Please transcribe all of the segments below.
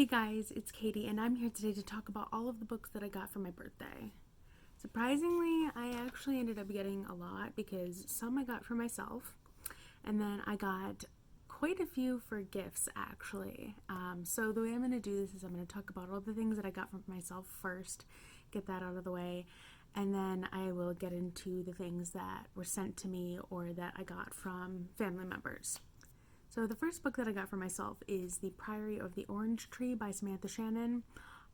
Hey guys, it's Katie, and I'm here today to talk about all of the books that I got for my birthday. Surprisingly, I actually ended up getting a lot because some I got for myself, and then I got quite a few for gifts actually. So the way I'm going to do this is I'm going to talk about all the things that I got for myself first, get that out of the way, and then I will get into the things that were sent to me or that I got from family members. So the first book that I got for myself is The Priory of the Orange Tree by Samantha Shannon.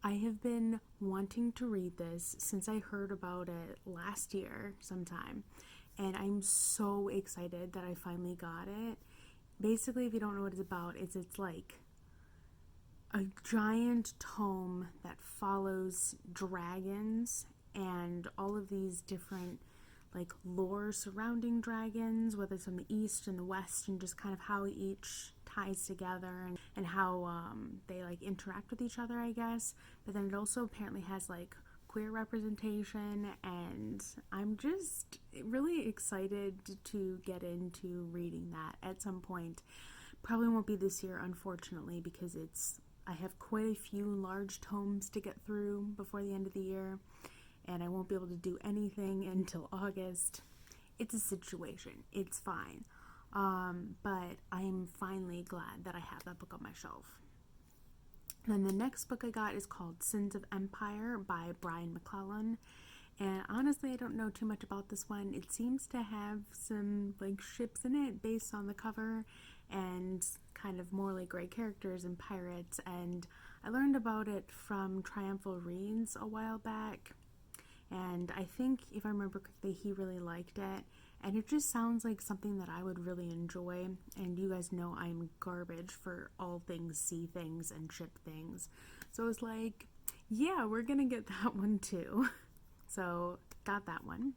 I have been wanting to read this since I heard about it last year sometime, and I'm so excited that I finally got it. Basically, if you don't know what it's about, it's like a giant tome that follows dragons and all of these different like lore surrounding dragons, whether it's from the east and the west, and just kind of how each ties together and how they like interact with each other, I guess. But then it also apparently has like queer representation, and I'm just really excited to get into reading that at some point. Probably won't be this year, unfortunately, because I have quite a few large tomes to get through before the end of the year, and I won't be able to do anything until August. It's a situation. It's fine. But I'm finally glad that I have that book on my shelf. Then the next book I got is called Sins of Empire by Brian McClellan. And honestly, I don't know too much about this one. It seems to have some like ships in it based on the cover and kind of more like great characters and pirates. And I learned about it from Triumphal Reads a while back. And I think, if I remember correctly, he really liked it. And it just sounds like something that I would really enjoy. And you guys know I'm garbage for all things sea things and ship things. So I was like, yeah, we're going to get that one too. So got that one.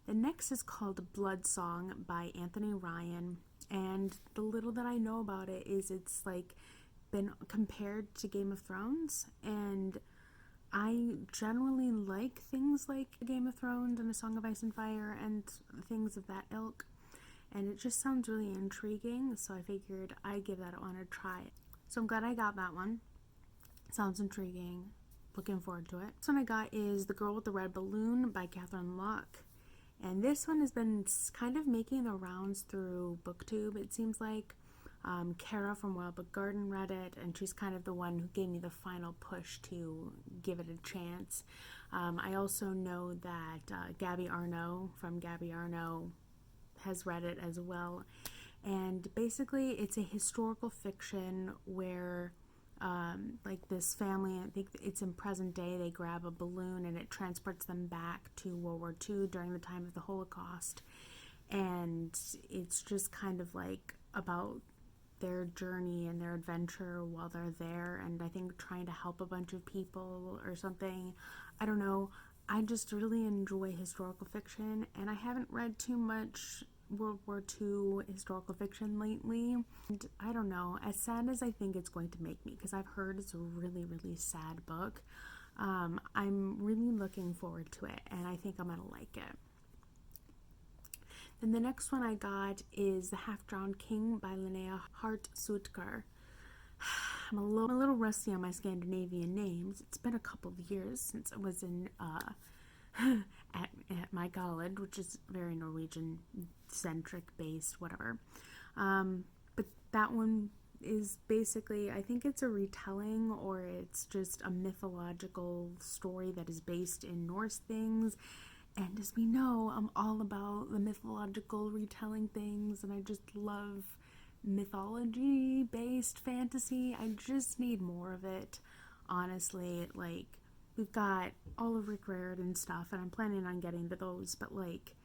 The next is called Blood Song by Anthony Ryan. And the little that I know about it is it's like been compared to Game of Thrones, and I generally like things like Game of Thrones and A Song of Ice and Fire and things of that ilk, and it just sounds really intriguing, so I figured I'd give that one a try. So I'm glad I got that one. Sounds intriguing. Looking forward to it. This one I got is The Girl with the Red Balloon by Catherine Locke, and this one has been kind of making the rounds through BookTube, it seems like. Kara from Wild Book Garden read it, and she's kind of the one who gave me the final push to give it a chance. I also know that Gabby Arnault from Gabby Arnault has read it as well. And basically, it's a historical fiction where like this family, I think it's in present day, they grab a balloon and it transports them back to World War II during the time of the Holocaust. And it's just kind of like about their journey and their adventure while they're there, and I think trying to help a bunch of people or something. I don't know. I just really enjoy historical fiction, and I haven't read too much World War II historical fiction lately. And I don't know, as sad as I think it's going to make me, because I've heard it's a really, really sad book, I'm really looking forward to it, and I think I'm going to like it. And the next one I got is The Halfdrowned King by Linnea Hart-Sutkar. I'm a little rusty on my Scandinavian names. It's been a couple of years since I was in at my college, which is very Norwegian-centric based, whatever. But that one is basically, I think it's a retelling, or it's just a mythological story that is based in Norse things. And as we know, I'm all about the mythological retelling things, and I just love mythology-based fantasy. I just need more of it, honestly. Like, we've got all of Rick Riordan stuff, and I'm planning on getting to those, but like,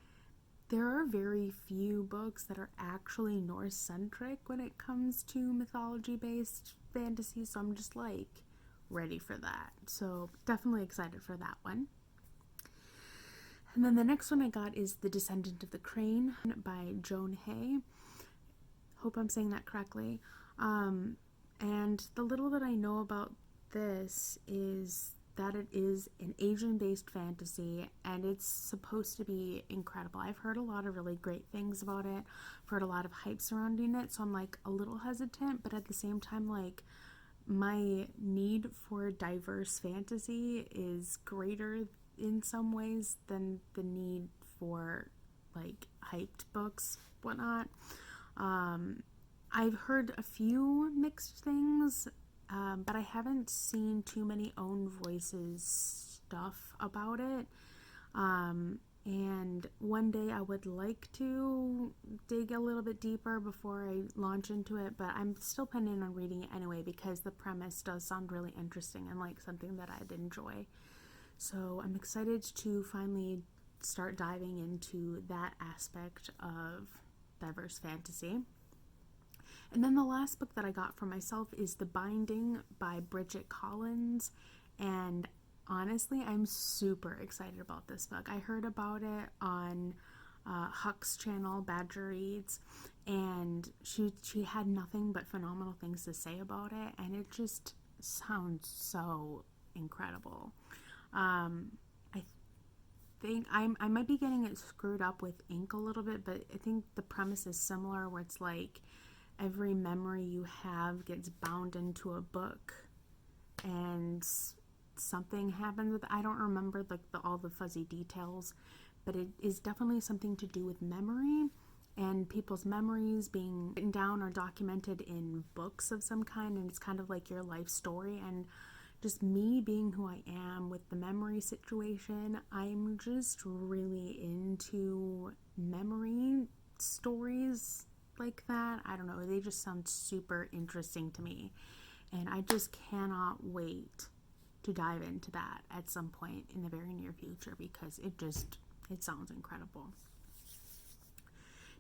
there are very few books that are actually Norse-centric when it comes to mythology-based fantasy, so I'm just like ready for that. So definitely excited for that one. And then the next one I got is The Descendant of the Crane by Joan Hay. Hope I'm saying that correctly. And the little that I know about this is that it is an Asian-based fantasy, and it's supposed to be incredible. I've heard a lot of really great things about it. I've heard a lot of hype surrounding it, so I'm like a little hesitant, but at the same time, like, my need for diverse fantasy is greater in some ways than the need for like hyped books, whatnot. I've heard a few mixed things, but I haven't seen too many own voices stuff about it. And one day I would like to dig a little bit deeper before I launch into it, but I'm still planning on reading it anyway because the premise does sound really interesting and like something that I'd enjoy. So I'm excited to finally start diving into that aspect of diverse fantasy. And then the last book that I got for myself is The Binding by Bridget Collins, and honestly, I'm super excited about this book. I heard about it on Huck's channel, Badger Reads, and she had nothing but phenomenal things to say about it, and it just sounds so incredible. I think I might be getting it screwed up with ink a little bit, but I think the premise is similar, where it's like every memory you have gets bound into a book, and something happens with, I don't remember like all the fuzzy details, but it is definitely something to do with memory and people's memories being written down or documented in books of some kind, and it's kind of like your life story. And just me being who I am with the memory situation, I'm just really into memory stories like that. I don't know, they just sound super interesting to me, and I just cannot wait to dive into that at some point in the very near future because it sounds incredible.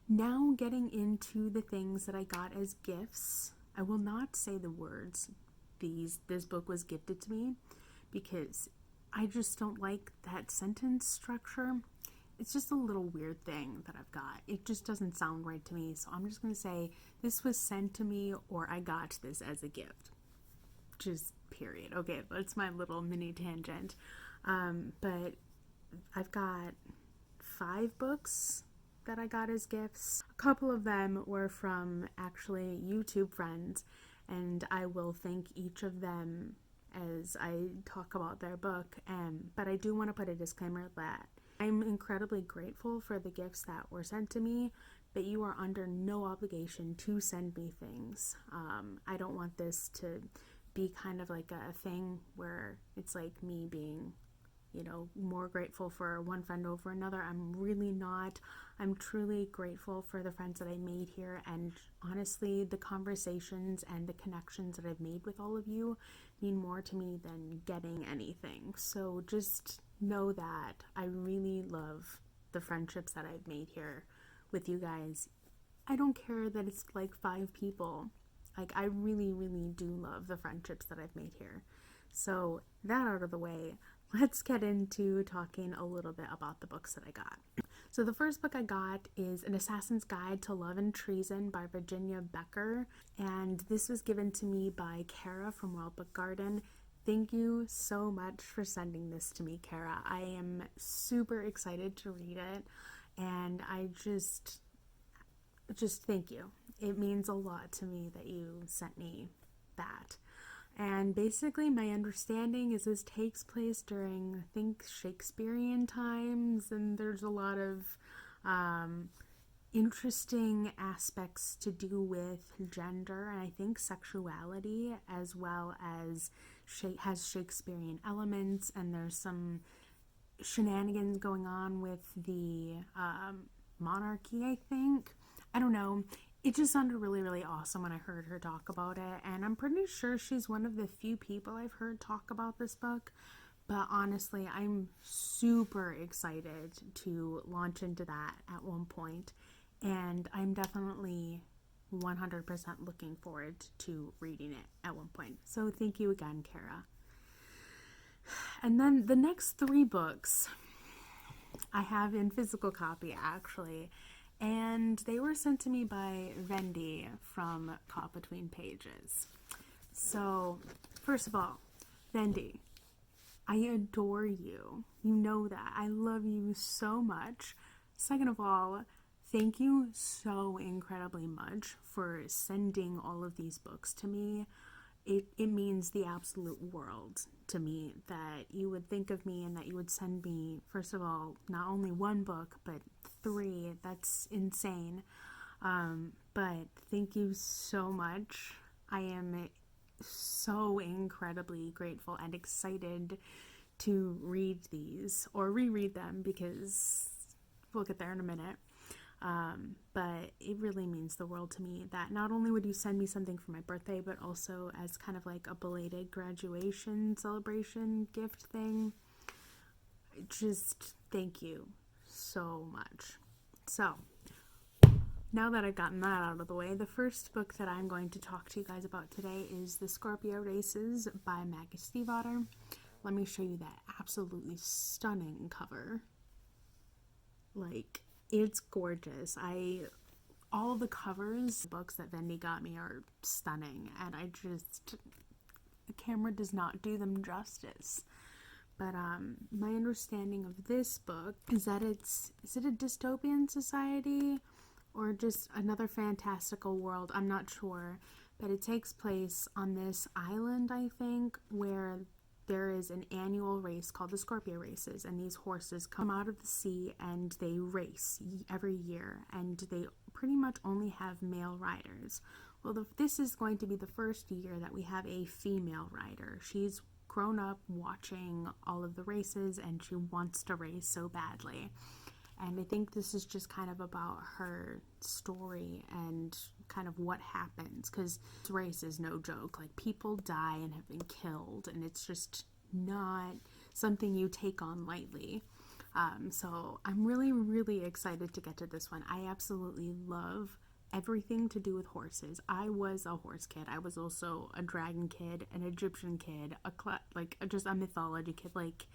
Now getting into the things that I got as gifts. I will not say the words this book was gifted to me because I just don't like that sentence structure. It's just a little weird thing that I've got. It just doesn't sound right to me, so I'm just going to say this was sent to me or I got this as a gift. Just period. Okay, that's my little mini tangent. But I've got 5 books that I got as gifts. A couple of them were from actually YouTube friends, and I will thank each of them as I talk about their book. But I do want to put a disclaimer that I'm incredibly grateful for the gifts that were sent to me, but you are under no obligation to send me things. I don't want this to be kind of like a thing where it's like me being, more grateful for one friend over another. I'm really not. I'm truly grateful for the friends that I made here, and honestly, the conversations and the connections that I've made with all of you mean more to me than getting anything. So just know that I really love the friendships that I've made here with you guys. I don't care that it's like 5 people. Like, I really, really do love the friendships that I've made here. So that out of the way, let's get into talking a little bit about the books that I got. So the first book I got is An Assassin's Guide to Love and Treason by Virginia Becker, and this was given to me by Kara from Wild Book Garden. Thank you so much for sending this to me, Kara. I am super excited to read it, and I just thank you. It means a lot to me that you sent me that. And basically my understanding is this takes place during, I think, Shakespearean times, and there's a lot of interesting aspects to do with gender and I think sexuality, as well as has Shakespearean elements, and there's some shenanigans going on with the monarchy, I think. I don't know. It just sounded really, really awesome when I heard her talk about it, and I'm pretty sure she's one of the few people I've heard talk about this book. But honestly, I'm super excited to launch into that at one point, and I'm definitely 100% looking forward to reading it at one point. So thank you again, Kara. And then the next 3 books I have in physical copy, actually, and they were sent to me by Vendi from Caught Between Pages. So, first of all, Vendi, I adore you. You know that. I love you so much. Second of all, thank you so incredibly much for sending all of these books to me. it means the absolute world to me that you would think of me and that you would send me, first of all, not only one book, but 3. That's insane. But thank you so much. I am so incredibly grateful and excited to read these or reread them, because we'll get there in a minute. But it really means the world to me that not only would you send me something for my birthday, but also as kind of like a belated graduation celebration gift thing. Just thank you so much. So now that I've gotten that out of the way, the first book that I'm going to talk to you guys about today is The Scorpio Races by Maggie Stiefvater. Let me show you that absolutely stunning cover. Like, it's gorgeous. All the covers, books that Vendy got me are stunning, and the camera does not do them justice. But my understanding of this book is that is it a dystopian society or just another fantastical world? I'm not sure, but it takes place on this island, I think, where there is an annual race called the Scorpio Races, and these horses come out of the sea and they race every year, and they pretty much only have male riders. Well, this is going to be the first year that we have a female rider. She's grown up watching all of the races, and she wants to race so badly. And I think this is just kind of about her story and kind of what happens, because this race is no joke. Like, people die and have been killed, and it's just not something you take on lightly. So I'm really, really excited to get to this one. I absolutely love everything to do with horses. I was a horse kid. I was also a dragon kid, an Egyptian kid, just a mythology kid. Like,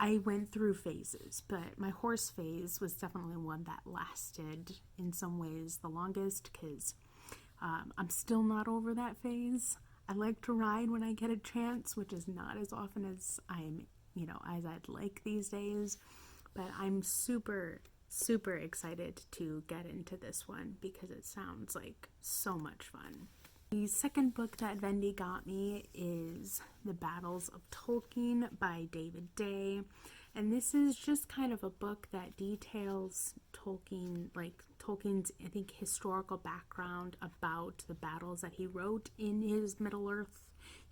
I went through phases, but my horse phase was definitely one that lasted in some ways the longest, because I'm still not over that phase. I like to ride when I get a chance, which is not as often as as I'd like these days. But I'm super, super excited to get into this one because it sounds like so much fun. The second book that Vendy got me is The Battles of Tolkien by David Day. And this is just kind of a book that details Tolkien's, I think, historical background about the battles that he wrote in his Middle-earth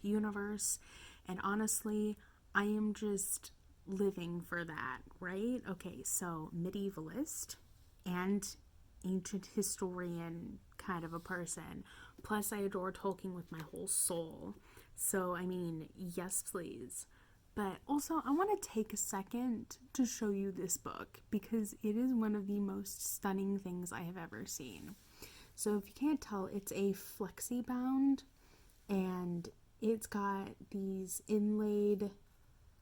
universe. And honestly, I am just living for that, right? Okay, so medievalist and ancient historian kind of a person. Plus, I adore Tolkien with my whole soul. So, I mean, yes, please. But also, I want to take a second to show you this book because it is one of the most stunning things I have ever seen. So, if you can't tell, it's a flexi bound, and it's got these inlaid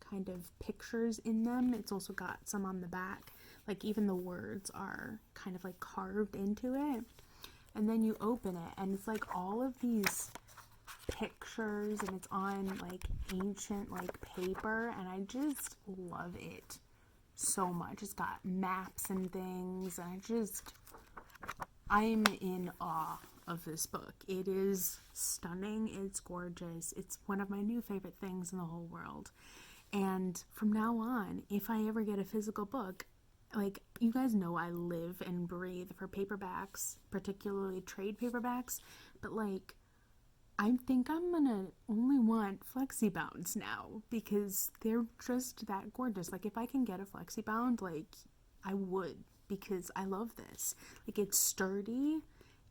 kind of pictures in them. It's also got some on the back. Like, even the words are kind of like carved into it. And then you open it, and it's like all of these pictures, and it's on like ancient like paper, and I just love it so much. It's got maps and things, and I'm in awe of this book. It is stunning. It's gorgeous. It's one of my new favorite things in the whole world. And from now on, if I ever get a physical book, like, you guys know I live and breathe for paperbacks, particularly trade paperbacks, but like, I think I'm gonna only want flexi-bounds now because they're just that gorgeous. Like, if I can get a flexi-bound, like, I would, because I love this. Like, it's sturdy,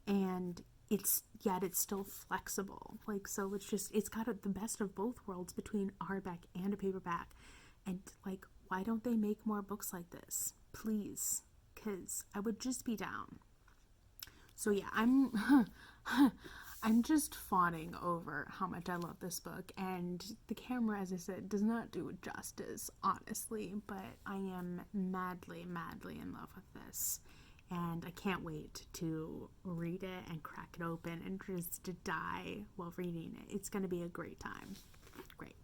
and it's still flexible. Like, so it's got the best of both worlds between a hardback and a paperback. And, like, why don't they make more books like this? Please, because I would just be down. So yeah, I'm just fawning over how much I love this book, and the camera, as I said, does not do it justice, honestly, but I am madly, madly in love with this, and I can't wait to read it and crack it open and just to die while reading it. It's going to be a great time. Great.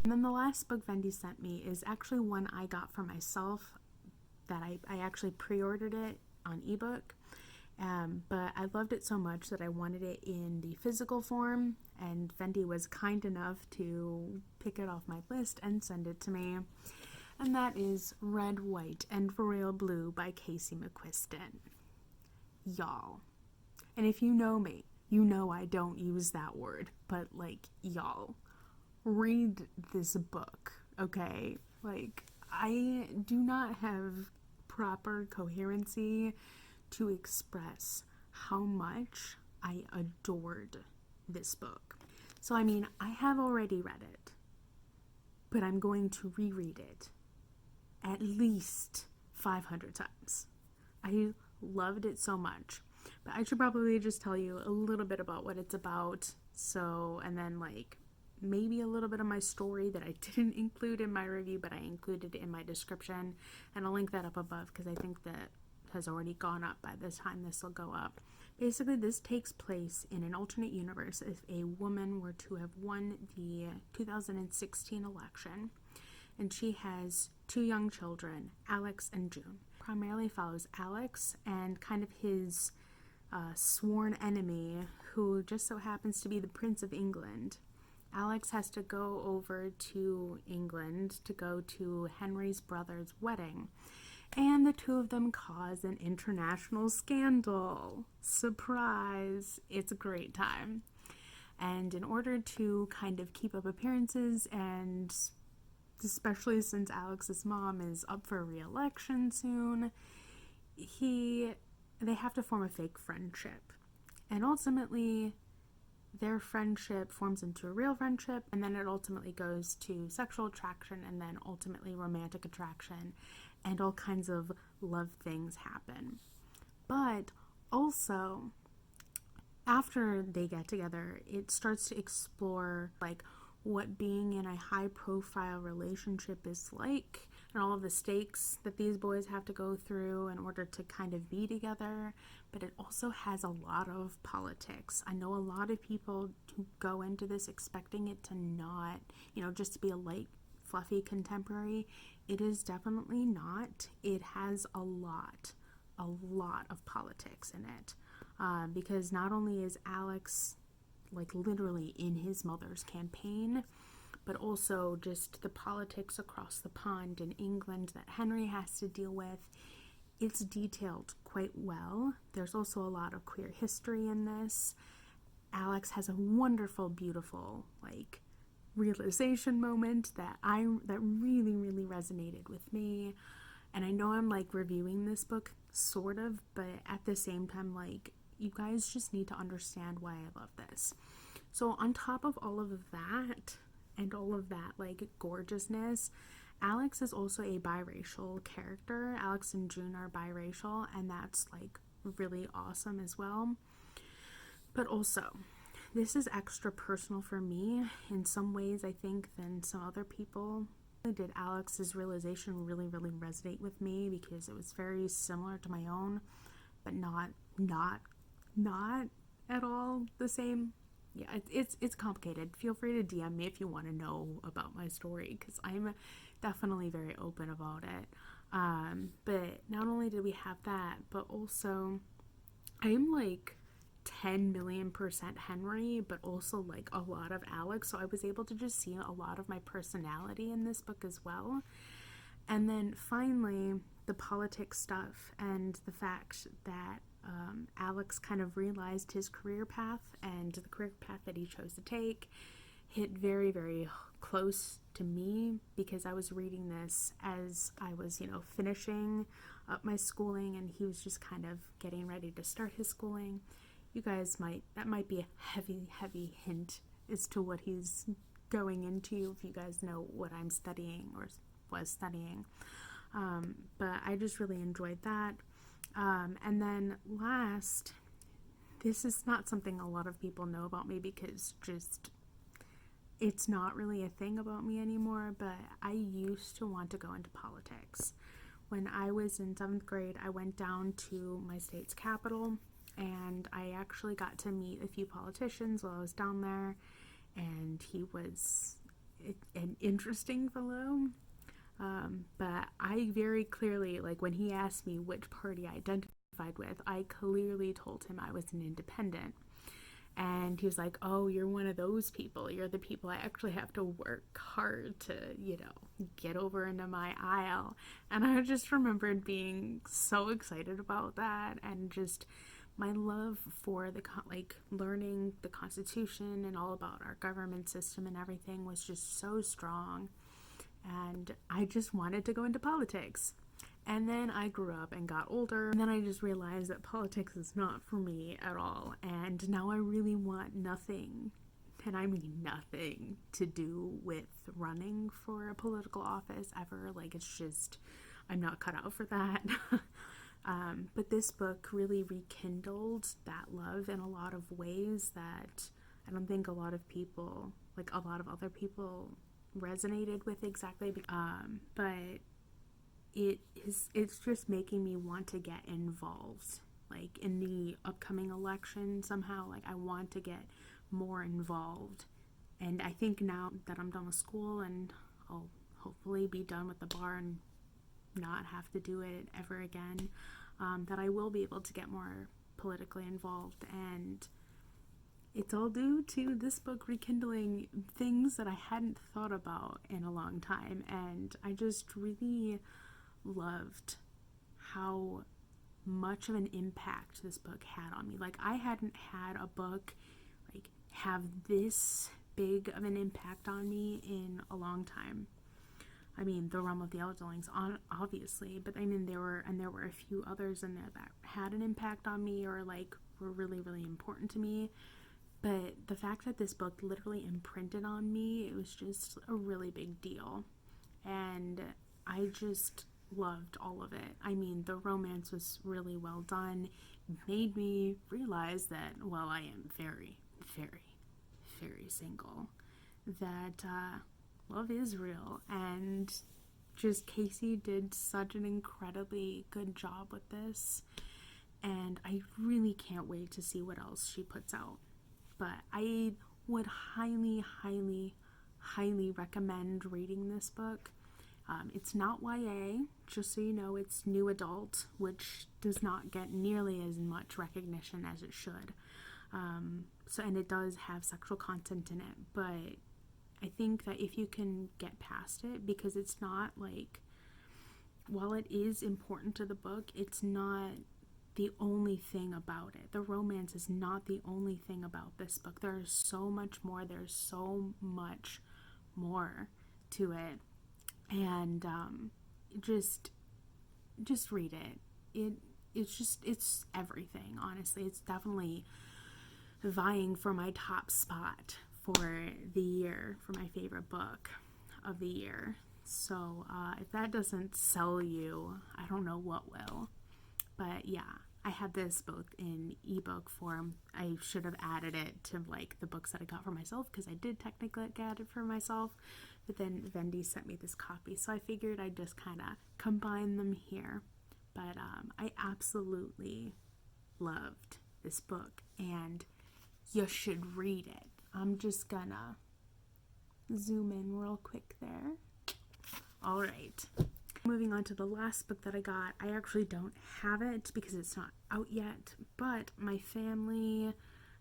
And then the last book Vendy sent me is actually one I got for myself, that I actually pre-ordered it on ebook, But I loved it so much that I wanted it in the physical form, and Fendi was kind enough to pick it off my list and send it to me. And that is Red, White, and Royal Blue by Casey McQuiston. Y'all. And if you know me, you know I don't use that word, but like, y'all, read this book, okay? Like, I do not have proper coherency to express how much I adored this book. So, I mean, I have already read it, but I'm going to reread it at least 500 times. I loved it so much. But I should probably just tell you a little bit about what it's about. So, and then like maybe a little bit of my story that I didn't include in my review, but I included in my description. And I'll link that up above because I think that has already gone up by the time this will go up. Basically, this takes place in an alternate universe if a woman were to have won the 2016 election, and she has two young children, Alex and June. Primarily follows Alex and kind of his sworn enemy, who just so happens to be the Prince of England. Alex has to go over to England to go to Henry's brother's wedding, and the two of them cause an international scandal. Surprise! It's a great time. And in order to kind of keep up appearances, and especially since Alex's mom is up for re-election soon, they have to form a fake friendship. And ultimately, their friendship forms into a real friendship, and then it ultimately goes to sexual attraction, and then ultimately romantic attraction, and all kinds of love things happen. But also, after they get together, it starts to explore like what being in a high profile relationship is like, and all of the stakes that these boys have to go through in order to kind of be together. But it also has a lot of politics. I know a lot of people who go into this expecting it to not, just to be a light, fluffy contemporary. It is definitely not. It has a lot of politics in it. Because not only is Alex like literally in his mother's campaign, but also just the politics across the pond in England that Henry has to deal with. It's detailed quite well. There's also a lot of queer history in this. Alex has a wonderful, beautiful, like, realization moment that really, really resonated with me. And I know I'm like reviewing this book, sort of, but at the same time, like, you guys just need to understand why I love this. So on top of all of that, and all of that, like, gorgeousness, Alex is also a biracial character. Alex and June are biracial, and that's, like, really awesome as well. But also, this is extra personal for me in some ways, I think, than some other people. Did Alex's realization really, really resonate with me because it was very similar to my own, but not at all the same. Yeah, it's complicated. Feel free to DM me if you want to know about my story, because I'm definitely very open about it. But not only did we have that, but also I am like 10 million % Henry, but also like a lot of Alex. So I was able to just see a lot of my personality in this book as well. And then finally, the politics stuff and the fact that Alex kind of realized his career path, and the career path that he chose to take hit very, very close to me, because I was reading this as I was, finishing up my schooling, and he was just kind of getting ready to start his schooling. You guys that might be a heavy hint as to what he's going into, if you guys know what I'm studying or was studying. But I just really enjoyed that. And then last, this is not something a lot of people know about me because just it's not really a thing about me anymore, but I used to want to go into politics. When I was in 7th grade, I went down to my state's capital, and I actually got to meet a few politicians while I was down there, and he was an interesting fellow. But I very clearly, like, when he asked me which party I identified with. I clearly told him I was an independent. And he was like, oh, you're one of those people. You're the people I actually have to work hard to, get over into my aisle. And I just remembered being so excited about that, and just my love for learning the Constitution and all about our government system and everything was just so strong. And I just wanted to go into politics. And then I grew up and got older, and then I just realized that politics is not for me at all. And now I really want nothing, and I mean nothing, to do with running for a political office ever. Like, it's just, I'm not cut out for that. But this book really rekindled that love in a lot of ways that I don't think a lot of other people resonated with exactly. But it's just making me want to get involved, like in the upcoming election somehow. Like, I want to get more involved. And I think now that I'm done with school and I'll hopefully be done with the bar and not have to do it ever again, that I will be able to get more politically involved. And it's all due to this book rekindling things that I hadn't thought about in a long time. And I just really loved how much of an impact this book had on me. Like, I hadn't had a book have this big of an impact on me in a long time. I mean, The Realm of the Elderlings, obviously, but I mean, there were a few others in there that had an impact on me, or were really, really important to me. But the fact that this book literally imprinted on me, it was just a really big deal. And I just loved all of it. I mean, the romance was really well done. It made me realize that, well, I am very, very, very single. That love is real. And just Casey did such an incredibly good job with this. And I really can't wait to see what else she puts out. But I would highly, highly, highly recommend reading this book. It's not YA, just so you know. It's new adult, which does not get nearly as much recognition as it should. And it does have sexual content in it, but I think that if you can get past it, because it's not while it is important to the book, it's not the only thing about it. The romance is not the only thing about this book. There's so much more. There's so much more to it. And just read it. It's everything, honestly. It's definitely vying for my top spot for the year, for my favorite book of the year. So if that doesn't sell you, I don't know what will. But yeah, I have this book in ebook form. I should have added it to the books that I got for myself, because I did technically get it for myself. But then Vendy sent me this copy, so I figured I'd just kind of combine them here. But I absolutely loved this book, and you should read it. I'm just gonna zoom in real quick there. All right. Moving on to the last book that I got. I actually don't have it because it's not out yet, but my family,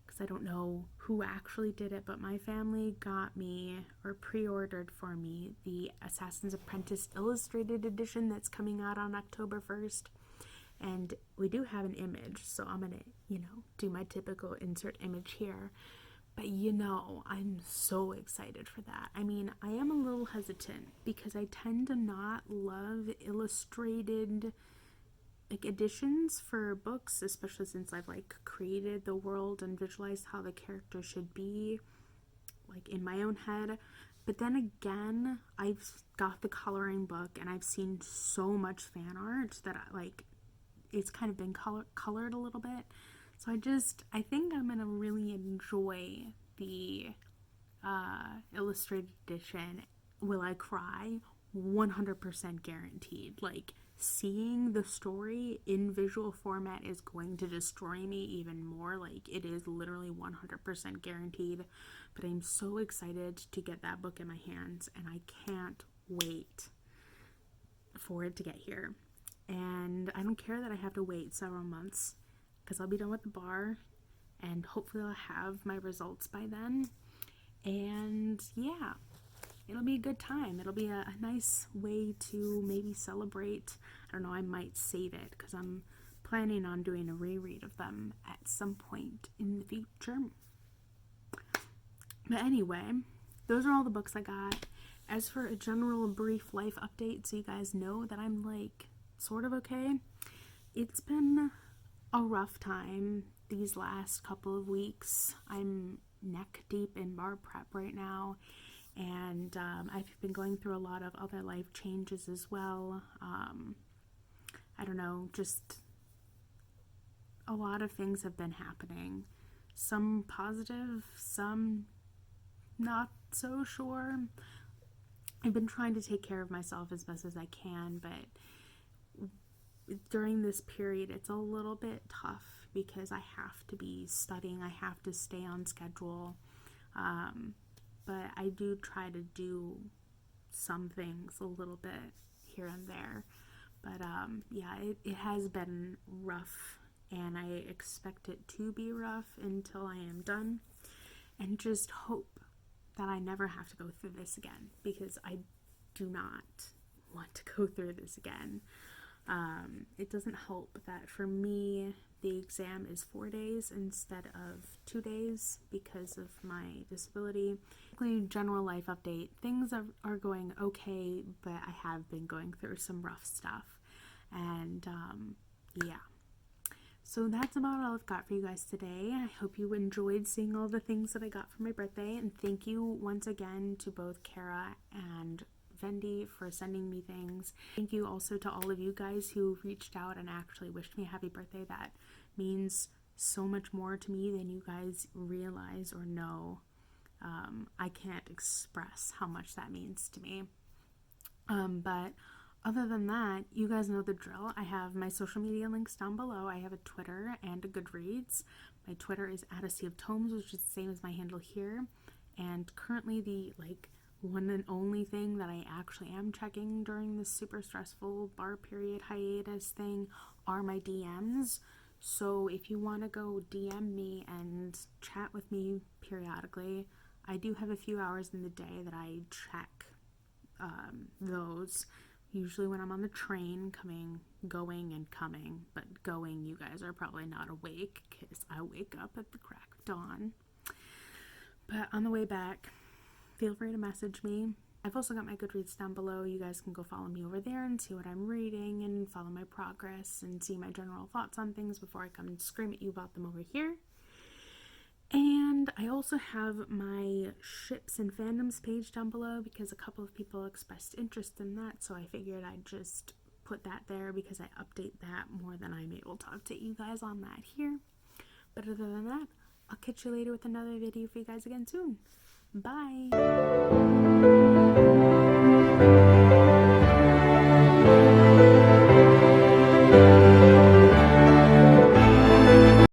because I don't know who actually did it, but my family got me, or pre-ordered for me, the Assassin's Apprentice Illustrated Edition that's coming out on October 1st. And we do have an image, so I'm gonna, do my typical insert image here. But I'm so excited for that. I mean, I am a little hesitant because I tend to not love illustrated editions for books, especially since I've created the world and visualized how the character should be in my own head. But then again, I've got the coloring book and I've seen so much fan art that it's kind of been colored a little bit. So I think I'm going to really enjoy the illustrated edition. Will I cry? 100% guaranteed. Seeing the story in visual format is going to destroy me even more. It is literally 100% guaranteed. But I'm so excited to get that book in my hands, and I can't wait for it to get here. and I don't care that I have to wait several months because I'll be done with the bar, and hopefully I'll have my results by then. And yeah, it'll be a good time. It'll be a nice way to maybe celebrate. I don't know, I might save it because I'm planning on doing a reread of them at some point in the future. But anyway, those are all the books I got. As for a general brief life update, so you guys know that I'm like sort of okay, it's been a rough time these last couple of weeks. I'm neck deep in bar prep right now, and I've been going through a lot of other life changes as well. I don't know, just a lot of things have been happening. Some positive, some not so sure. I've been trying to take care of myself as best as I can, but during this period it's a little bit tough because I have to be studying, I have to stay on schedule, but I do try to do some things a little bit here and there. But yeah, it has been rough, and I expect it to be rough until I am done, and just hope that I never have to go through this again, because I do not want to go through this again. It doesn't help that for me the exam is 4 days instead of 2 days because of my disability. General life update, things are going okay, but I have been going through some rough stuff, and yeah. So that's about all I've got for you guys today. I hope you enjoyed seeing all the things that I got for my birthday, and thank you once again to both Kara and Vendi for sending me things. Thank you also to all of you guys who reached out and actually wished me a happy birthday. That means so much more to me than you guys realize or know. I can't express how much that means to me. But other than that, you guys know the drill. I have my social media links down below. I have a Twitter and a Goodreads. My Twitter is @ASeaOfTomes, which is the same as my handle here. And currently the one and only thing that I actually am checking during this super stressful bar period hiatus thing are my DMs. So if you want to go DM me and chat with me periodically, I do have a few hours in the day that I check those. Usually when I'm on the train, going and coming. But going, you guys are probably not awake because I wake up at the crack of dawn. But on the way back, feel free to message me. I've also got my Goodreads down below. You guys can go follow me over there and see what I'm reading and follow my progress and see my general thoughts on things before I come and scream at you about them over here. And I also have my ships and fandoms page down below because a couple of people expressed interest in that, so I figured I'd just put that there because I update that more than I'm able to update you guys on that here. But other than that, I'll catch you later with another video for you guys again soon. Bye!